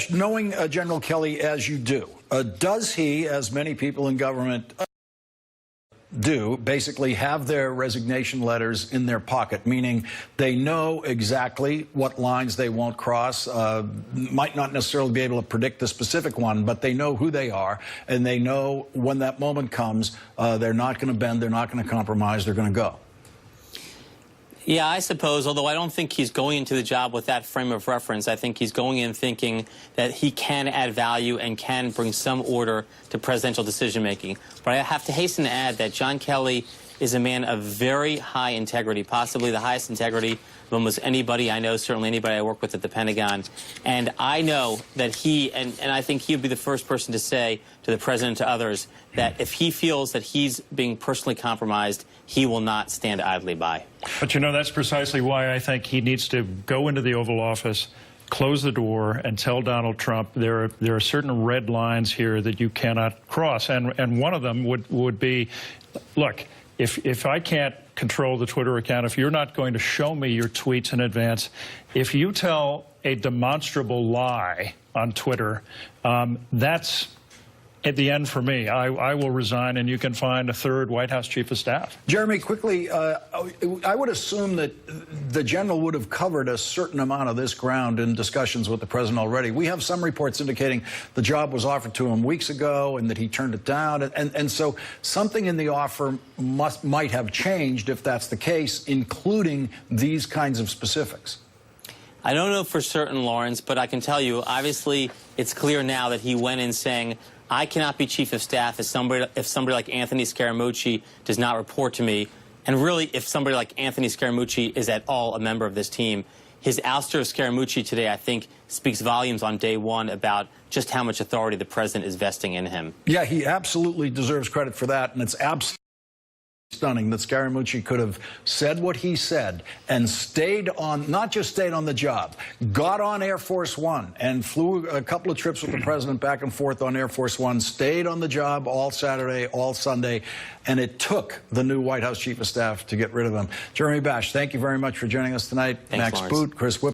Knowing General Kelly as you do, does he, as many people in government do, basically have their resignation letters in their pocket, meaning they know exactly what lines they won't cross, might not necessarily be able to predict the specific one, but they know who they are, and they know when that moment comes, they're not going to bend, they're not going to compromise, they're going to go. Yeah, I suppose, although I don't think he's going into the job with that frame of reference. I think he's going in thinking that he can add value and can bring some order to presidential decision-making. But I have to hasten to add that John Kelly is a man of very high integrity, possibly the highest integrity of almost anybody I know, certainly anybody I work with at the Pentagon. And I know that he, and I think he would be the first person to say to the president, to others, that if he feels that he's being personally compromised, he will not stand idly by. But, you know, that's precisely why I think he needs to go into the Oval Office, close the door, and tell Donald Trump there are certain red lines here that you cannot cross. And one of them would be, look, if I can't control the Twitter account, if you're not going to show me your tweets in advance, if you tell a demonstrable lie on Twitter, that's at the end for me. I will resign, and you can find a third White House chief of staff. Jeremy, quickly, I would assume that the general would have covered a certain amount of this ground in discussions with the president already. We have some reports indicating the job was offered to him weeks ago and that he turned it down. And so something in the offer might have changed if that's the case, including these kinds of specifics. I don't know for certain, Lawrence, but I can tell you, obviously, it's clear now that he went in saying, I cannot be chief of staff if somebody like Anthony Scaramucci does not report to me. And really, if somebody like Anthony Scaramucci is at all a member of this team, his ouster of Scaramucci today, I think, speaks volumes on day one about just how much authority the president is vesting in him. Yeah, he absolutely deserves credit for that, and it's absolutely stunning that Scaramucci could have said what he said and stayed on, not just stayed on the job, got on Air Force One and flew a couple of trips with the president back and forth on Air Force One, stayed on the job all Saturday, all Sunday, and it took the new White House chief of staff to get rid of him. Jeremy Bash, thank you very much for joining us tonight. Thanks, Max Lawrence. Boot, Chris Whip.